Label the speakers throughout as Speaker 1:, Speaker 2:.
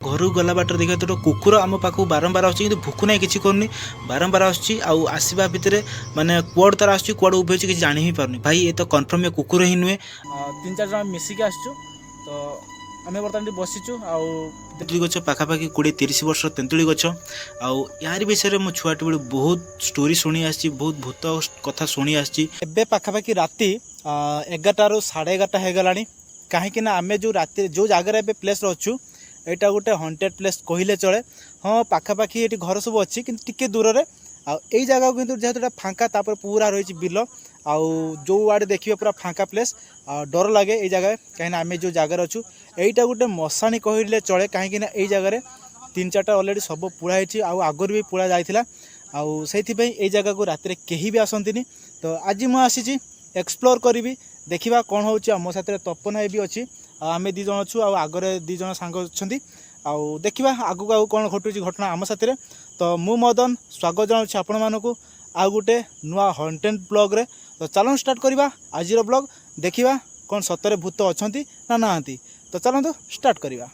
Speaker 1: घर गला बाट देखा तो कुकुर आम पाखक बारंबार आस भूक ना कि करनी बारंबार आसवा भितर मानने कुआड़ तार आस कुआड़ उभे कि जान ही पारनी भाई ये तो कन्फर्म ये कुकुर ही नुहे।
Speaker 2: 3-4 जन मिसिक आसचु तो आम बर्तमान बसीचु
Speaker 1: तेंतुली गछ पाखापाखि 20-30 वर्ष तेंतुली गछ यार विषय में छुआटी बेलू बहुत स्टोरी शुणी आसी बहुत भूत कथा शुणी आसी।
Speaker 2: एबे पाखापाखि राति 11 ରୁ 11:30 ହେଇଗଲାଣି कहीं आम जो राति जो जगार प्लेस अच्छु यहाँ गोटे हंटेड प्लेस कहले चले। हाँ पाखापाखि ये घर सब अच्छी कि टिके दूर में आई जगह को जेहतु फांका तापर पूरा रही बिल आउ जो आड़े देखिए पूरा फांका प्लेस डर लगे ये जगह कहीं आम जो जगार अच्छु यहाँ गोटे मशाणी कहले चले कहीं यही जगह 3-4टा अलरेडी सब पोड़ा आगुरी भी पोड़ा जाइला आई जगह को राति कहीं भी आसती। तो आज मुझे एक्सप्लोर करी देखा कौन हो मो साथ तपना भी अच्छी आम 2 जन अच्छु आगरे 2 जन सांग अच्छा देखा आगू आगू कौन घटू घटना आम साथ। तो मु मदन स्वागत जनाऊँ आपण मानक आउ गोटे नुआ हंटेड ब्लॉग रे। तो चलो स्टार्ट करवा आज ब्लॉग देखा कौन सतरे भूत अच्छा ना नहांती। तो चलतु स्टार्ट करवा।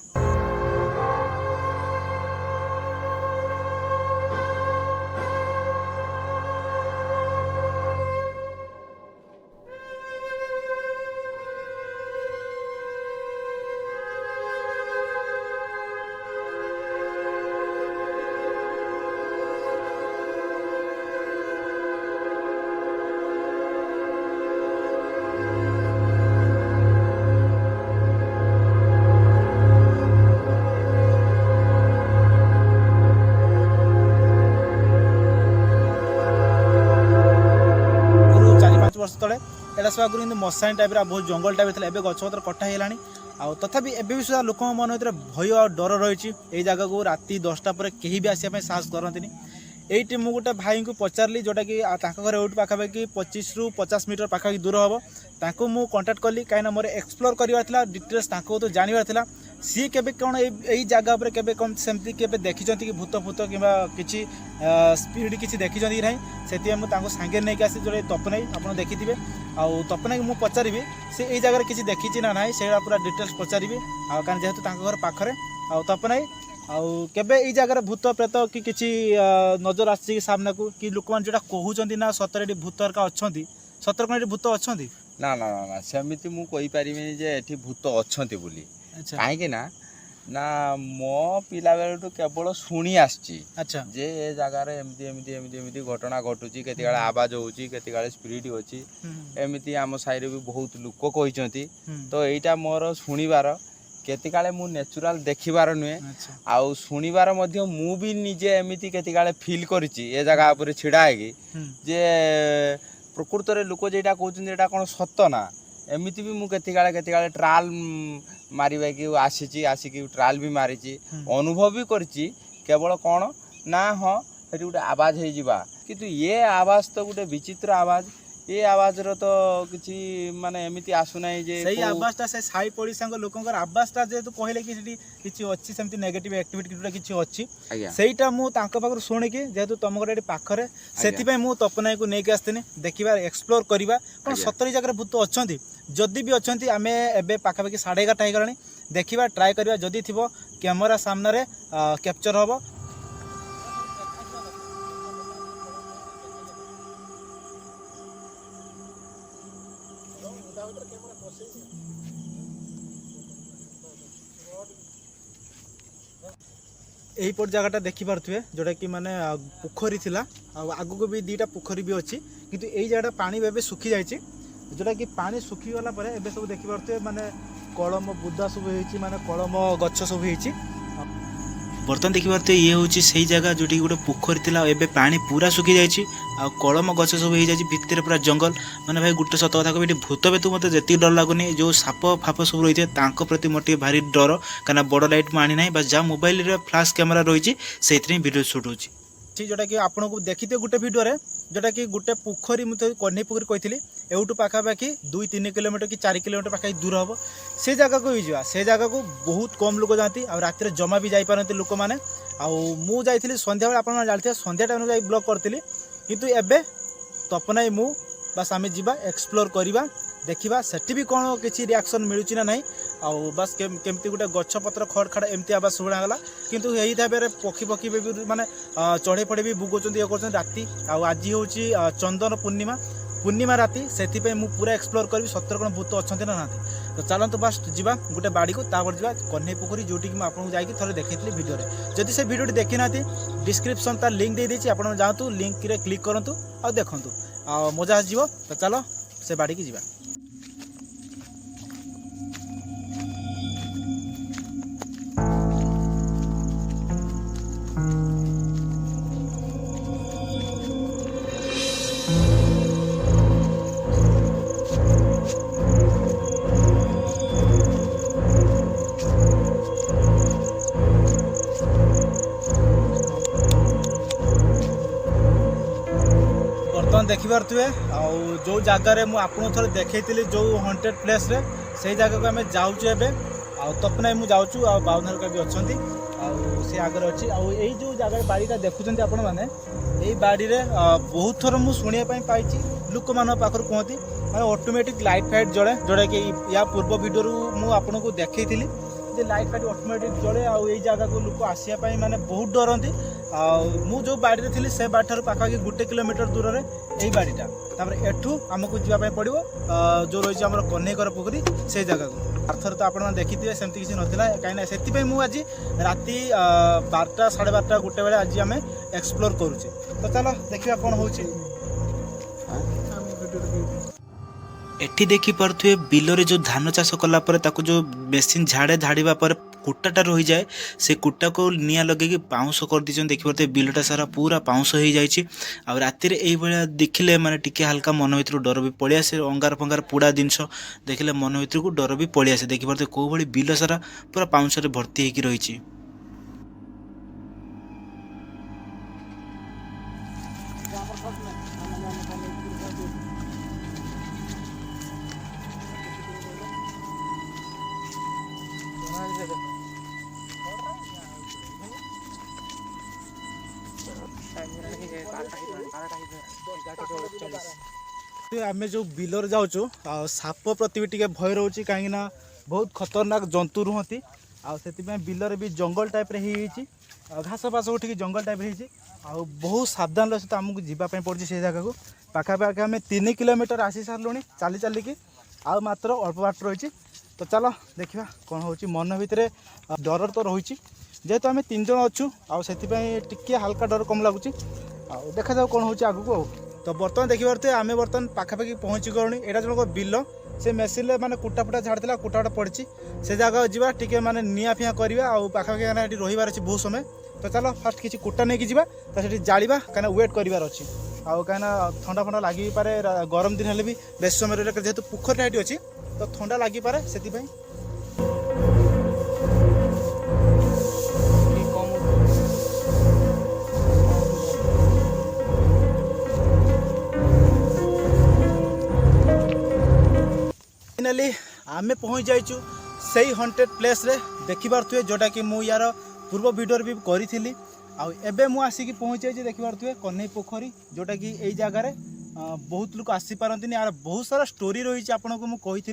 Speaker 2: तले एटा सब आगुरी मशाणी टाइप बहुत जंगल टाइप था गछपतर कटा होगा आ तथापि एबे भी सुधा लोक मन भर भय और डर रही है जगह को राति 10टा पर कहीं भी आसापी साहस करती। ये मुझे गोटे भाई को पचारि जोटा कि घर एवं पाखापाखि 25 ରୁ 50 मीटर पाखापाखि दूर हम ताको मु कांटेक्ट कली कहीं मोर एक्सप्लोर करवा डिटेल्स तो जानवर सी केबे कौन यही जगह पर केबे कौन सेमती केबे देखी कि भूत फूत कि किसी स्पिरिट किसी देखी ना से मुझे सांगे नहीं आसी जो तपनाई आप देखी थे आउ तपनाई मुझे पचारि से यही जगह किसी देखी ना ना से पूरा डिटेल्स पचारि कारण जेहेतु घर पाखे आउ तपनाई आउ केबे ई जगह भूत प्रेत कि किसी नजर आसी सामने को कि लोक मैंने जोटा कहते ना सतरे भूत अच्छा सतर कौन भूत अच्छा
Speaker 3: ना ना ना सेमती मु कहि परिबेनी जे एठी भूत अछंती बोली काहे ना ना मो पिला बेलटू केवल शुणी आछि।
Speaker 2: अच्छा
Speaker 3: जे ए जगह रे एमती एमती एमती एमती घटना घटुची केते गाले आवाज होउची केते गाले स्पिरिट होची एमती आम साइड भी बहुत लोक कहिसंती। तो एटा मोर शुणीबार केते काले मु नेचुरल देखिबार नुए आउ शुणीबार मध्य मु भी निजे एमती केते गाले फील करिची ए जगह ऊपर छिडा हेगी जे प्रकृत रे लोक जेटा कहउछन एटा कोन सत्य ना एमती भी मु केते गाले ट्रायल मारिबा कि आसीची आसिकी ट्रायल भी मारिची अनुभव भी करची केवल कौन ना हाँ ये गोटे आवाज हो जावा किंतु ये आवाज तो गोटे विचित्र आवाज ये आवाज रो तो किसी माने एमिति आसुना जे
Speaker 2: सही आवाजटा से साई पड़िसा लोकंकर आवाजटा जेतु कहले कि सेठी किछि अछि सेमति नेगेटिव एक्टिविटी किछुटा किछि अछि सेईटा मु तांको पाखर सुनि कि जेतु तम घर एठी पाखरे सेति पय मु तपनाई को नेके आस्तिनी देखिबा एक्सप्लोर करिबा कोन सतरी जगह भूत अछंती जदि भी अछंती आमे एबे पाखापाखि 11:30 हे गलानी देखिबा ट्राई करिबा जदि थिबो कैमरा सामने रे कैप्चर होबो। यहीपर जगहटा देखिपे जोटा कि माने पोखरी थिला आगु को भी 2टा पोखरी भी अच्छी किंतु यही जगह पानी एवं सुखी जाइए जोटा कि पानी सुखी गला पर एबे सब देखिपे माने कलम बुदा सब होइछि माने कलम गछ सब होइछि।
Speaker 1: बर्तमान देखिए ये हूँ से जगह जोटी गोटे पोखरी थी एवं पानी पूरा सुखी जाइए कलम गछ सब हो जाए भितर पूरा जंगल माने भाई गोटे सत कथा कहबी भूत भी तू मत जी डर लगुनि जो साप फाप सब रही है प्रति मोर भारी डर कहीं बड़ लाइट मुझे ना बस जहाँ मोबाइल फ्लाश कैमेरा रही से वीडियो शूट होची
Speaker 2: जोटा कि आपन को देखी गोटे भिडियो जोटा कि गोटे पोखरी मुझे कन्हई पोखरी कही एवटू पाखापाखि 2-3 किलोमीटर कि 4 किलोमीटर पाखापाखि दूर हम से जगह को ही से जगह को बहुत कम लोक जाती आ राति जमा भी जापारती लोक मैंने आउ जाइली संध्या बेले आप जानते संध्या टाइम जा ब्लॉग करी किंतु एबे तपनाई मु बस आम जा एक्सप्लोर करवा देखा सेठी भी कौन किसी रिएक्शन मिलूँ ना ना आउ बस केमती गोटे गछपत्र खड़ खाड़ एमती आवाज शुणागला किंतु यही भाव पक्षी पक्षी भी माने चढ़े पड़े भी बुगुंट ये कर राति आज हूँ चंदन पूर्णिमा पूर्णिमा राति से मु पूरा एक्सप्लोर करी सतर कौन भूत अच्छा ना ना तो चलतु बास्ट जा गोटे बाड़ी को तापर जा कन्हई पोखरी जोटी कि आपको जाकि थोड़े देखी वीडियो जदि से वीडियो देखी ना डिस्क्रिप्शन तार लिंक दे देछि आपण जातु लिंक रे क्लिक करंतु आ देखंतु आ मजा आसीबो तो चलो से बाड़ी की जीवा। देखिपे जो जगार मुझे थोड़े देखी जो हंटेड प्लेस रे से जगह को आम जाऊँ तपना मुझे जाऊँ बाउनार भी अच्छा से आगे अच्छी आई जो जगह बाड़ीटा देखुं आपण मैंने यही बाड़ी रे बहुत थर मुझे शुणापी पाई लोक मान पाखर कहती मैं ऑटोमेटिक लाइट फाइट जड़े जोटा कि या पूर्व वीडियो मुझे को देखी जे लाइट फाइट ऑटोमेटिक जड़े आई जगह को लोक आसापी मैंने बहुत डरती मु जो बाड़ी थी से बाड़ी ठार पाखापाखि 1 किलोमीटर दूर में यही बाड़ीटा एठू आमको जावाई पड़ो जो रही आम कन्हईकर पोखरी से जगह को आरथर तो आप देखिए सेमती किसी नाला कहीं से मुझे राति 12टा 12:30 1 बेले आज आम एक्सप्लोर करुचे तो चलो देखा कौन हो
Speaker 1: एठी देखी पारे बिलरे जो धान चाष कलापर जो मेसीन झाड़े झाड़ा पर कुटाटा रही जाए से कुटा को निआ लगे पाउंस कर दी देखिए बिलटा सारा पूरा पाउंस हो जाए राति ये देखिले माने टिके हल्का मन भर डर भी पलि आसे अंगार फंगार पुड़ा जिनस देखिले मन भर को डर भी पलि आसे देखिए कौ भाई बिल सारा पूरा पाउंस भर्ती होकर रही।
Speaker 2: आम जो बिलर जाऊँ साप प्रति भी टे भय रोचे कहीं बहुत खतरनाक जंतु रुहति से बिलर भी जंगल टाइप घास फास उठिक जंगल टाइप बहुत सावधान सहित आमको जावाई पड़ी से जगह को पाखापाखि आम 3 किलोमीटर आसी सारे चली चलिकी आ मात्र अल्प बाट रही तो चलो देखा कौन हो मन भितर डर तो रही जेहेतु आम 3 जन अच्छू आए हल्का डर कम लगुच देखा जाऊ कौन हो आगू तो बर्तमान देखिए आम बर्तमान पाखापाखि पहुँची गलुणी यहाँ जनक बिल से मेसीन माने कुटा फुटा झाड़ा कुटा पड़ी से जगह जा टे माने निआ फिआ करवा पाखापाखि रही अच्छी बहुत समय तो चलो फास्ट किसी कुटा नहीं जावा तो जाड़ा कहीं वेट करार अच्छी कहीं ठंडा फंडा लगी पारे गरम दिन भी बेस समय जेहेतु पोखरीटा ये अच्छी तो ठंडा लगी पारे से फाइनाली आमे पहुँच जाइचु सही हंटेड प्लेस रे देखि पारथुए जोटा कि मु यार पूर्व वीडियो भी करी आबे मु आसिक पहुँच जाइए देखि पारथुए कन्हई पोखरी जोटा कि यही जगार बहुत लोग आसी पारंतिनी यार बहुत सारा स्टोरी रही आपन को मु कही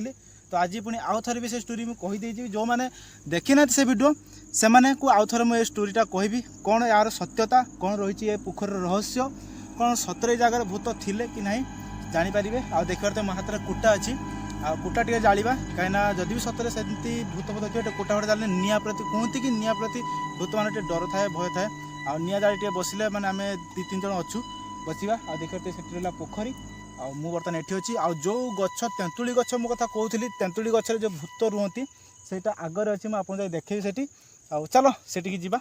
Speaker 2: तो आज पुणी आउ थे भी से स्टोरी मुझे कहीदे जो मैंने देखी ना से वीडियो से माने को आउ थे मुझे स्टोरीटा कहबी कौन यार सत्यता कौन रही है पोखर रहस्य कौन सतरे जगार भूत थिले कि नहीं जानीपारे आ देखिए मो हाथ में कुटा अच्छी आ कुटा टे जाड़ा कहीं जदि भी सतरे से भूत भूत थे कुटा फटा जाले निआ प्रति कहती कि निआ प्रति भूत मैंने डर थाए भय थाए आ निआ जाड़ी टे बसिले मैंने आम 2-3 जन अच्छू बसवा आ देखिए से रहा पोखरी आ मु बर्तमान एठी अच्छी आ जो गछ तेंतुली गछ मो कथा कहूली तेंतुली गछरे जो भूत रुहति सेटा आगर अच्छी मुझे आपको देखेबी सेठी आ चलो सेठी जीवा।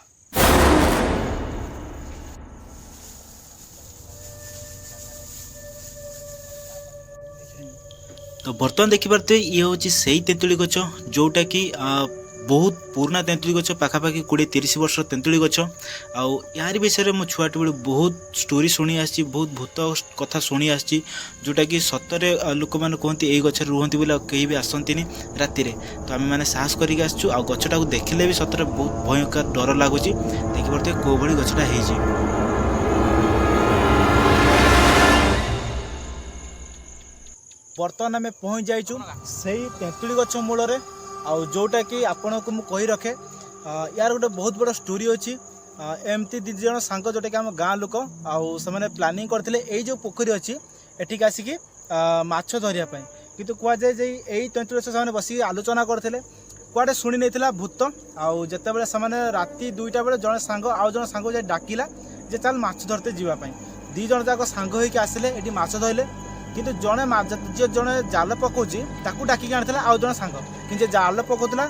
Speaker 1: तो बर्तमान देखिपारे ये हूँ से तेंतुली गछ जोटा कि बहुत पुराना तेंतुली गछ पाखापाखि 20-30 वर्ष तेंतुली गछ यार विषय में छुआटी बेलू बहुत स्टोरी शुणी आसी बहुत भूत कथा शुणी आसी जोटा कि सतरे लोक मैंने कहते यही गचर रुहति बोले कहीं भी आसती राति तो आम मैंने साहस करके आसचु आ गछटा को देखिले भी सतरे बहुत भयंकर डर लगुच देखिए कौ भाई गछटा है।
Speaker 2: बर्तमान आम पहुँच जाइचु से तेंतुली गछ मूल आउ जोटा कि आपण को मुझे कही रखे यार गोटे बहुत बड़ा स्टोरी अच्छी एमती दी जन सांग जोटा कि आम गाँ लोक आउ से प्लानिंग करते जो पोखरी अच्छी एठिक आसिकी माछ धरिया किंतु कहुए जे यही तेंतुल से बस आलोचना करते कुआडे शुणी नहीं भूत आउ जिते से राति 2टा बेले जड़े सांग आउ जन सांग जाए डाकिला जे चल माछ धरते जावाई दी जन जाक सांग होइक आसिले एटी माछ धरले किंतु जड़े जे जड़े जाल पकाउची ताकू डाकिक आनी आउ जन सांग कि जाल पकाउला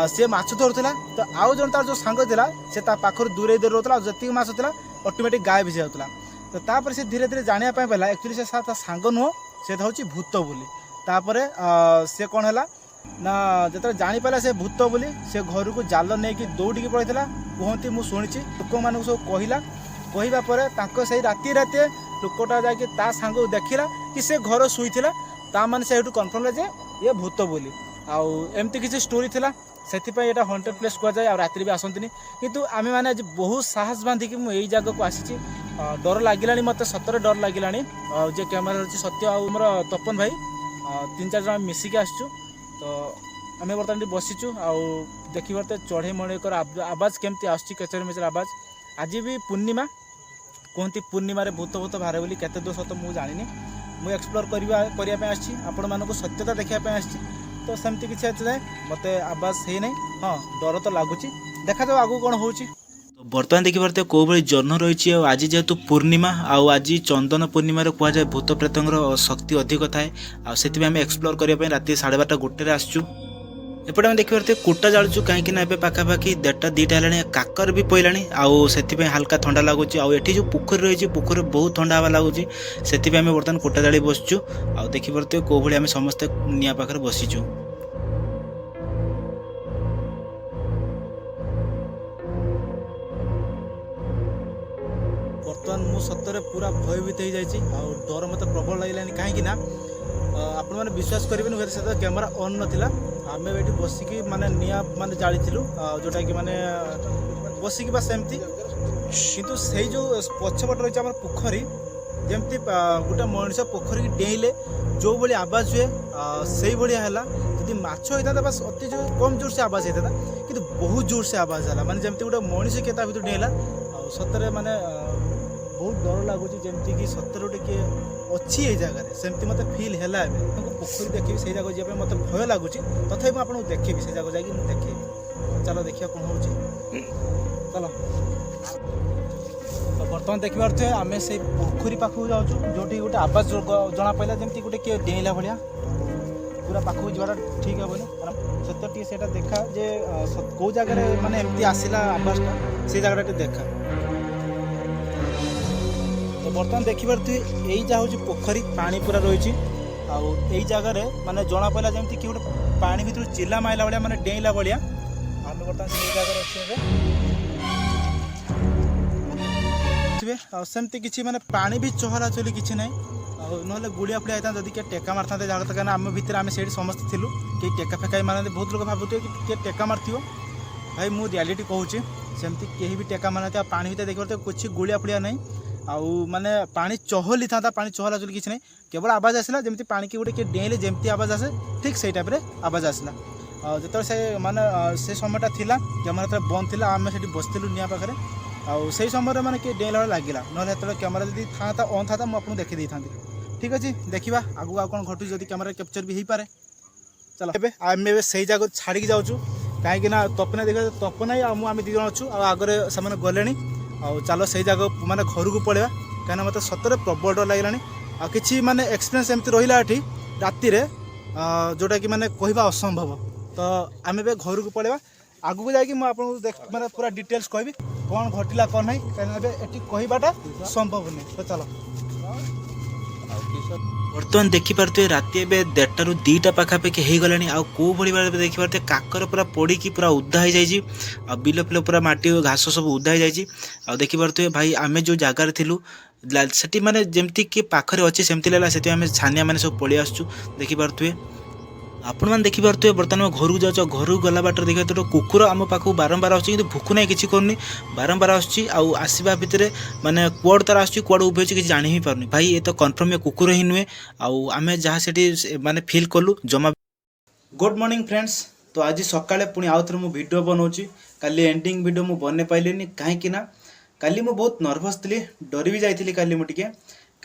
Speaker 2: सी माछ धरुला तो आउ जन तार जो सांग था से पाखर दूरे दूर रोला जी माछ था ऑटोमेटिक गायब हो जाता तो तापर से धीरे धीरे जाना पाला एक्चुअली से सांग नुह से हूँ भूत बोली तापर से कौन है ना जो जापारा से भूत बोली से घर को जाल नहीं दौड़ी पड़ता कहती मुझे शुणी लोक मान सब कहला कहवा से राति राति लोकटा जा सांग देखला कि से घर शुईला ता मैंने से कन्फर्म जे ये भूत बोली आउ एमती किसी स्टोरी थिला से हंटेड प्लेस कह जाए राति भी आसती किंतु आम मैंने आज बहुत साहस बांधिकी मुझे जगह को आसी डर लगे मत सतरे डर लगे जे कैमेरा अच्छी सत्य आमर तपन भाई 3-4 जन मिसिकी आसचु तो आम बर्तमान बसीचु आउ देखी पारे चढ़े मड़ेकर आवाज केमती आसुची केचर मेचर आवाज आज भी पूर्णिमा कहती पूर्णिम भूत भूत बाहर बोली केते दो सत मुझे जानी मुझे एक्सप्लोर करने आपण मानक सत्यता देखापी आसी तो सेमती किसी जाए मत आवाज है नहीं हाँ डर तो लगुच देखा जाओ आगू कौन हो
Speaker 1: बर्तमान देखिए कौ भाई जन्म रही आज जेहेतु पूर्णिमा आउ आज चंदन पूर्णिम कहुए भूत प्रेतर शक्ति अधिक थाए आम एक्सप्लोर करने राति 12:30-1 आसचु एपटे देखिए कुटा जालुचु कहीं पाखापाखि 1:30-2टा है काकर भी पड़ला आउ से हाल्का ठंडा लगुच आठ जो पोखरी रही पोखरी बहुत ठंडा हवा लगुच से बर्तमान कुटा जाली बसचु आउ देखिए कौ भाई आम समस्ते निआ पाखे बसीचु
Speaker 2: बर्तमान मु सतरे पूरा भयभीत हो जाइए और डर मत प्रबल लगे कहीं आपण मैंने विश्वास करेंगे हुए से कैमेरा ऑन नाला आम ये बसिकी माने निआ माने जाली जोटा कि माने बसिकी बस एमती किंतु से जो पछपट रही है पोखरी जमती गोटे मनीष पोखरी की डेइले जो भाई आवाज हुए से भाया है जदि माछ होता बस अति जो कम जोर से आवाज होता कि बहुत जोर से आवाज है माने जमती गोटे मनीष के भर डेला सतरे माने बहुत डर लगुच जमती कि सतरे गोटे किए अच्छी ये जगह सेमती मत फिल है पोखरी देखी से जगह जाए मत भय लगुच तथापि मुझे आपको देखी से जगह जाकि देखे चलो देखिए कौन हो चलो तो बर्तमान देखिए आम से पोखरी पाखक जाऊँ जो गोटे आवाज जना पड़ा जमी गोटे किए डेला भाया पूरा पाखक जावा ठीक हे सत्य से देखा जे कौ जगह माने एमती आसला आवाजटा से जगह देखा तो बर्तमान देखिए यही जहाँ हूँ पोखरी पानी पूरा रही आई जगार माने जना पड़ा जमी कि गोटे पानी भर चिल्ला माइला भाया माने डेला भाया आम बर्तमान से जगह अच्छे सेमती किसी माने पानी भी चहला चली किसी ना ना गुड़िया फुड़िया होता जदि किए टेका मारता जगह कहीं आम भितर आम से समस्त थिलु कि टेका फेका मारते बहुत लोग भावुए कि किए टेका मारथियो भाई मु रियलिटी कहूँ सेमती कहीं भी टेका मारते पानी भितर देखिए कुछ गुड़िया फुड़िया नहीं आउ माने पानी चहली था पानी चहला चली किसी नहीं केवल आवाज आसला जमी पानी की गोटे किए डेले जमी आवाज आसे ठीक से टाइप आवाज आसला जो से माने से समयटा थिला कैमेरा बंद थी आम से बसलु निआ पाखे आउ से समय मैंने किए डेला लगे ना कैमेरा जब था ऑन था मुझे देखी दी था ठीक अच्छे देखा आगू आउ कौन घटू जब कैमेरा कैप्चर भी हो पारे चलो आम से जगह छाड़ी जाऊँ कहीं तपना देखिए तपना आम दी जन अच्छु आगे से गले आउ चलो से जगह माने घर को पलैया कहीं मत सतरे प्रबल डर लगे आ कि माने एक्सपीरियंस एमती रहा ये राति जोटा कि माने कहवा असंभव तो आम ए घर को पलैया आगू को जाकि मुझे माने पूरा डिटेल्स कहबी कौन घटला कौन नहीं कहीं कहवाटा संभव नहीं तो चलो
Speaker 1: बर्तमान देखिपे राति एवं 1:30-2टा पाखापाखि हो गलानी आउ कौ भाई भाव देखिपे काकर पूरा पड़ी पूरा उदा हो जाए आ बिल फिल पूरा माटी घास सब उदा हो जाए आ देखिपे भाई आम जो जगार थिलु से माने जमती कि पाखरे अच्छे सेमती लगा से छानिया मैंने सब पलि आसचु देखिपे आपण मैंने देखिपे बर्तमान घर को जाऊँ घर को गला बाटर देखिए तो कुकुर आम पाखक बारंबार आस भूक ना किसी करनी बारंबार आसवा भितर माने कुआड़ तार आस कुआड़ उभे किसी जानी ही पारनी भाई ये तो कन्फर्म ये कुकुर ही नुहे आम जहाँ से माने फिल कलु जमा
Speaker 2: गुड मॉर्निंग फ्रेंड्स
Speaker 1: तो आज सकाळे पुणी आउ थे वीडियो बनाऊँगी काली एंडिंग वीडियो मु बन पाइलिनी कहीं काली मु बहुत नर्भस थी डरी भी जाइली काली मुझे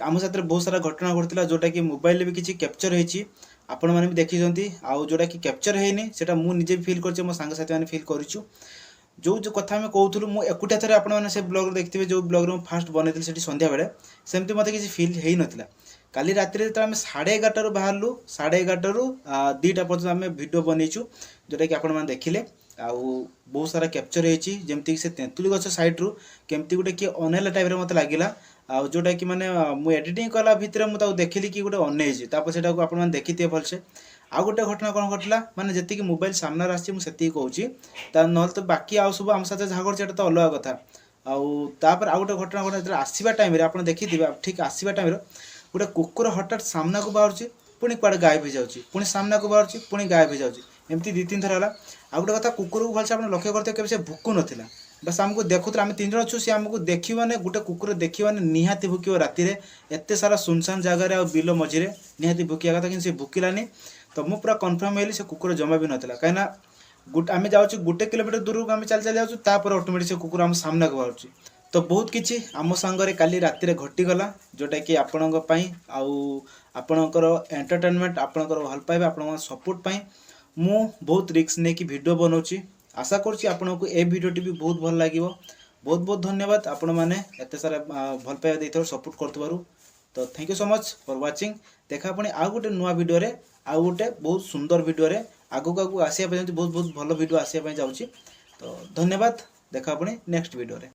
Speaker 1: आम साथ बहुत सारा घटना घटला जोटा कि मोबाइल भी किसी कैप्चर होती आपण मैंने भी देखी आउ जोटा कि कैप्चर होनी से मुझे भी फिल कर मो सांग साथी मैंने फिल करूँ जो जो कथा आम कहूँ मुझे एकुटिया थे आपने ब्लॉग देखते जो ब्लॉग में फास्ट बनई से सन्ध्या बेले सेमती मत किसी फिल हो नाला काली रात आम 11:30 बाहर 11:30 2टा पर्यटन आम भिड बनईचु जोटा कि आपण देखिले आउ बहुत सारा कैप्चर होती जमती से तेंतुली गछ साइड्रु केमती गोटे किए अनेला टाइप मत लगिला आउ जोटा कि माने मुझे एडिटिंग कला भितर मुझे देखिली कि गोटे अनेजी तापर से आपने देखी भलसे आउ गोटे घटना कौन घटला माने जति मोबाइल सामने आसी मुझे कहूँ ना तो बाकी आउ सब आम साथ जहाँ कर तो अलग कथा आउर आउ गोटे घटना घटना आसवा टाइम आप देखी ठीक आसवा टाइम गोटे कुकुर हठात सामना को बाहर पुणी कुआडे गायब हो जाऊँगी पुणी सामना को बाहर पुणी गायब हो जाऊँगी एमती 2-3 थर है आ गोटे कथा कुकुर को भलसे आप लक्ष्य करते केवल से भुकु नाला बस आमको देखुते आम 3 जन अच्छु सी आमको देखी मैंने गोटे कुकुर देखी मैंने निहाती भुकिव राति एत सारा सुनसान जगार आ बिल मझे निहाती भुकिया कथा कि भुकिलानी तो मुझे पूरा कन्फर्म होली से कुकुर जमा भी नाला कहीं आम जाऊँ 1 किलोमीटर दूर को आम चल चल जाऊँ ऑटोमेटिक से कुकुर आम सामना को बाहर तो बहुत किसी आम सांगरे काली राति घटीगला जोटा कि आपणकर एंटरटेनमेंट आपणकर भल पाइबा आपण सपोर्ट मु बहुत रिस्क नहीं कि वीडियो बनाऊँगी आशा करुँची आपन को ए वीडियोटी भी बहुत भल लगे बहुत बहुत धन्यवाद आपण मैंने एत सारा भल पाइबा देथार सपोर्ट करथबारु तो thank you so much for watching देखा पुणी आउ गोटे नुआ वीडियो रे आउ गोटे बहुत सुंदर वीडियो रे आगु आगु आसिया बहुत बहुत भल वीडियो आसिया जाऊँगी तो धन्यवाद देखा पुणी नेक्स्ट वीडियो रे।